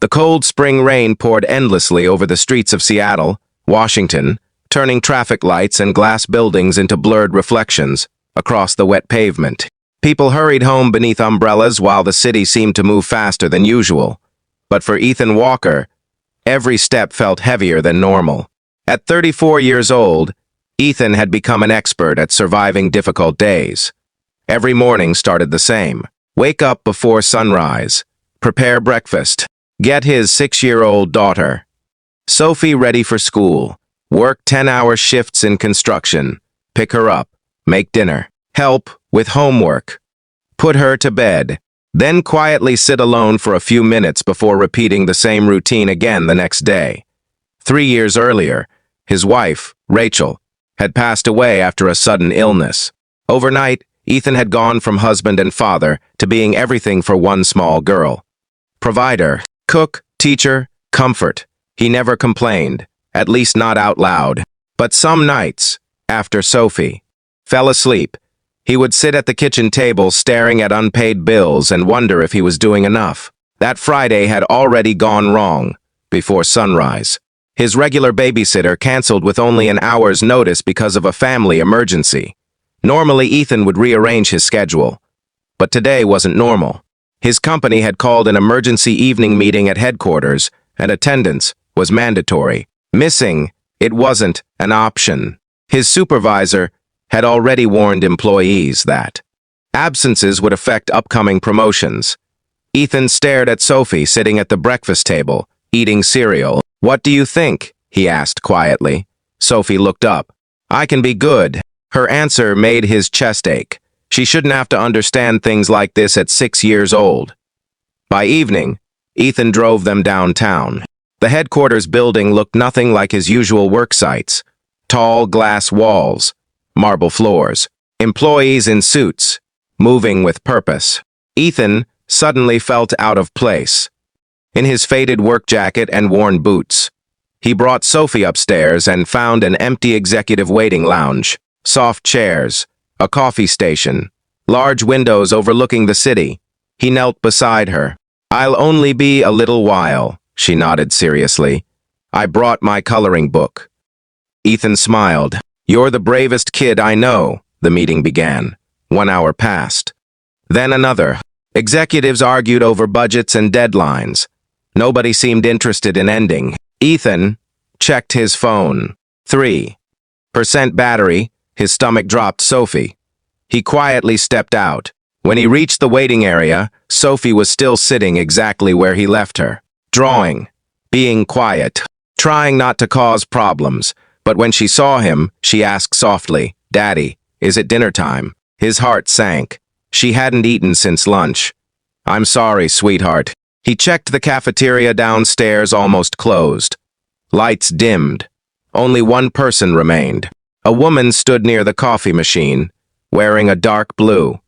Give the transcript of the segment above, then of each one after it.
The cold spring rain poured endlessly over the streets of Seattle, Washington, turning traffic lights and glass buildings into blurred reflections across the wet pavement. People hurried home beneath umbrellas while the city seemed to move faster than usual. But for Ethan Walker, every step felt heavier than normal. At 34 years old, Ethan had become an expert at surviving difficult days. Every morning started the same. Wake up before sunrise. Prepare breakfast. Get his 6-year-old daughter, Sophie, ready for school. Work 10-hour shifts in construction. Pick her up. Make dinner. Help with homework. Put her to bed. Then quietly sit alone for a few minutes before repeating the same routine again the next day. 3 years earlier, his wife, Rachel, had passed away after a sudden illness. Overnight, Ethan had gone from husband and father to being everything for one small girl. Provider, cook, teacher, comfort. He never complained, at least not out loud. But some nights, after Sophie fell asleep, he would sit at the kitchen table staring at unpaid bills and wonder if he was doing enough. That Friday had already gone wrong before sunrise. His regular babysitter canceled with only an hour's notice because of a family emergency. Normally, Ethan would rearrange his schedule, but today wasn't normal. His company had called an emergency evening meeting at headquarters, and attendance was mandatory. Missing, it wasn't an option. His supervisor had already warned employees that absences would affect upcoming promotions. Ethan stared at Sophie sitting at the breakfast table, eating cereal. "What do you think?" he asked quietly. Sophie looked up. "I can be good." Her answer made his chest ache. She shouldn't have to understand things like this at 6 years old. By evening, Ethan drove them downtown. The headquarters building looked nothing like his usual work sites. Tall glass walls, marble floors, employees in suits, moving with purpose. Ethan suddenly felt out of place. In his faded work jacket and worn boots, he brought Sophie upstairs and found an empty executive waiting lounge, soft chairs, a coffee station, large windows overlooking the city. He knelt beside her. "I'll only be a little while," she nodded seriously. "I brought my coloring book." Ethan smiled. "You're the bravest kid I know," the meeting began. 1 hour passed. Then another. Executives argued over budgets and deadlines. Nobody seemed interested in ending. Ethan checked his phone. 3% battery. His stomach dropped. Sophie. He quietly stepped out. When he reached the waiting area, Sophie was still sitting exactly where he left her. Drawing. Being quiet. Trying not to cause problems. But when she saw him, she asked softly, "Daddy, is it dinner time?" His heart sank. She hadn't eaten since lunch. "I'm sorry, sweetheart." He checked the cafeteria downstairs, almost closed. Lights dimmed. Only one person remained. A woman stood near the coffee machine, wearing a dark blue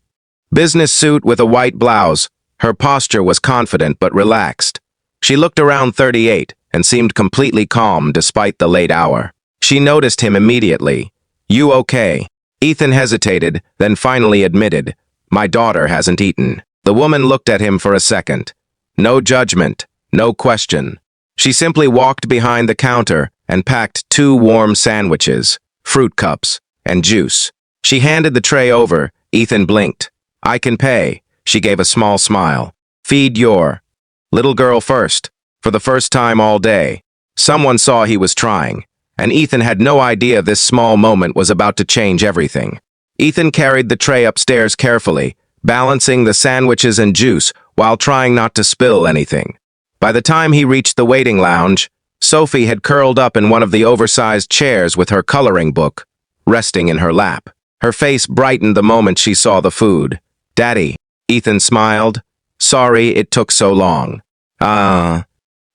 business suit with a white blouse. Her posture was confident but relaxed. She looked around 38 and seemed completely calm despite the late hour. She noticed him immediately. "You okay?" Ethan hesitated, then finally admitted, "My daughter hasn't eaten." The woman looked at him for a second. No judgment, no question. She simply walked behind the counter and packed 2 warm sandwiches, fruit cups, and juice. She handed the tray over. Ethan blinked. "I can pay." She gave a small smile. "Feed your little girl first." For the first time all day, someone saw he was trying, and Ethan had no idea this small moment was about to change everything. Ethan carried the tray upstairs carefully, balancing the sandwiches and juice while trying not to spill anything. By the time he reached the waiting lounge, Sophie had curled up in one of the oversized chairs with her coloring book resting in her lap. Her face brightened the moment she saw the food. "Daddy," Ethan smiled. "Sorry it took so long."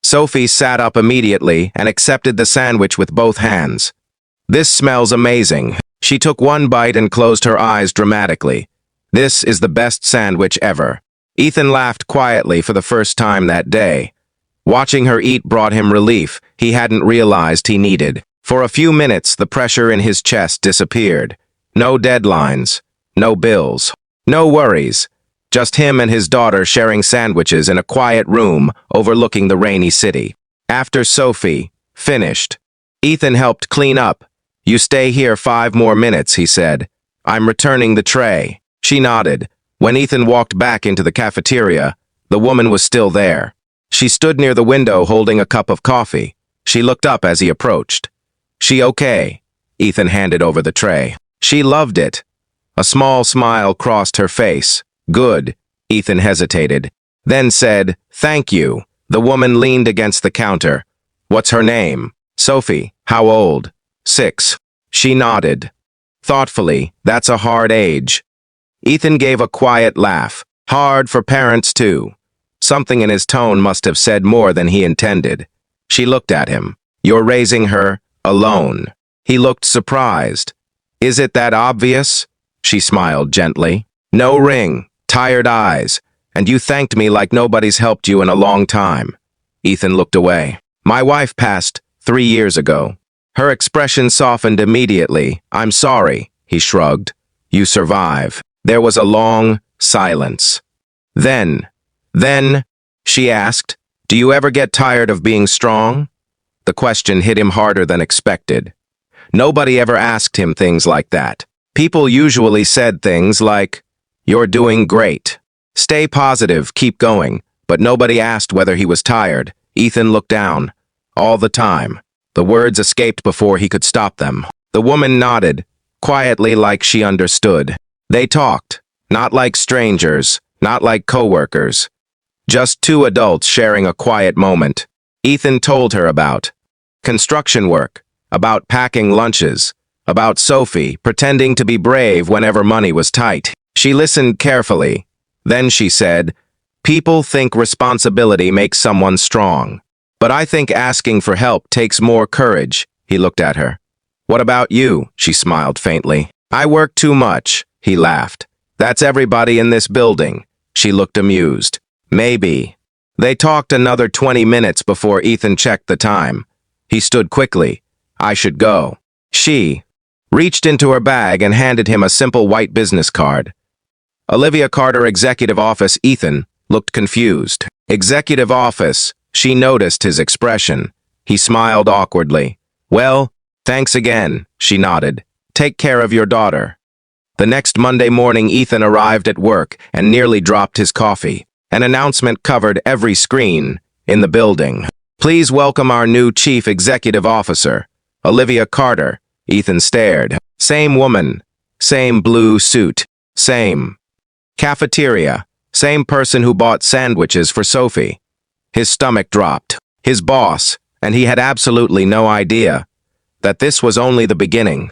Sophie sat up immediately and accepted the sandwich with both hands. "This smells amazing." She took one bite and closed her eyes dramatically. "This is the best sandwich ever." Ethan laughed quietly for the first time that day. Watching her eat brought him relief he hadn't realized he needed. For a few minutes, the pressure in his chest disappeared. No deadlines, no bills, no worries, Just him and his daughter sharing sandwiches in a quiet room overlooking the rainy city. After Sophie finished, Ethan helped clean up. "You stay here 5 more minutes," he said. "I'm returning the tray." She nodded. When Ethan walked back into the cafeteria, the woman was still there. She stood near the window holding a cup of coffee. She looked up as he approached. "She okay?" Ethan handed over the tray. "She loved it." A small smile crossed her face. "Good." Ethan hesitated, then said, "Thank you." The woman leaned against the counter. "What's her name?" "Sophie." "How old?" 6. She nodded. Thoughtfully, "That's a hard age." Ethan gave a quiet laugh. "Hard for parents, too." Something in his tone must have said more than he intended. She looked at him. "You're raising her alone." He looked surprised. "Is it that obvious?" She smiled gently. "No ring, tired eyes, and you thanked me like nobody's helped you in a long time." Ethan looked away. "My wife passed 3 years ago." Her expression softened immediately. "I'm sorry," he shrugged. "You survive." There was a long silence. Then, she asked, "Do you ever get tired of being strong?" The question hit him harder than expected. Nobody ever asked him things like that. People usually said things like, "You're doing great. Stay positive, keep going," but nobody asked whether he was tired. Ethan looked down. "All the time." The words escaped before he could stop them. The woman nodded, quietly like she understood. They talked, not like strangers, not like coworkers. Just 2 adults sharing a quiet moment. Ethan told her about construction work, about packing lunches, about Sophie pretending to be brave whenever money was tight. She listened carefully. Then she said, "People think responsibility makes someone strong. But I think asking for help takes more courage." He looked at her. "What about you?" She smiled faintly. "I work too much." He laughed. "That's everybody in this building." She looked amused. "Maybe." They talked another 20 minutes before Ethan checked the time. He stood quickly. "I should go." She reached into her bag and handed him a simple white business card. "Olivia Carter, Executive Office." Ethan looked confused. "Executive Office." She noticed his expression. He smiled awkwardly. "Well, thanks again." She nodded. "Take care of your daughter." The next Monday morning, Ethan arrived at work and nearly dropped his coffee. An announcement covered every screen in the building. "Please welcome our new Chief Executive Officer, Olivia Carter." Ethan stared. Same woman, same blue suit, same cafeteria, same person who bought sandwiches for Sophie. His stomach dropped. His boss, and he had absolutely no idea that this was only the beginning.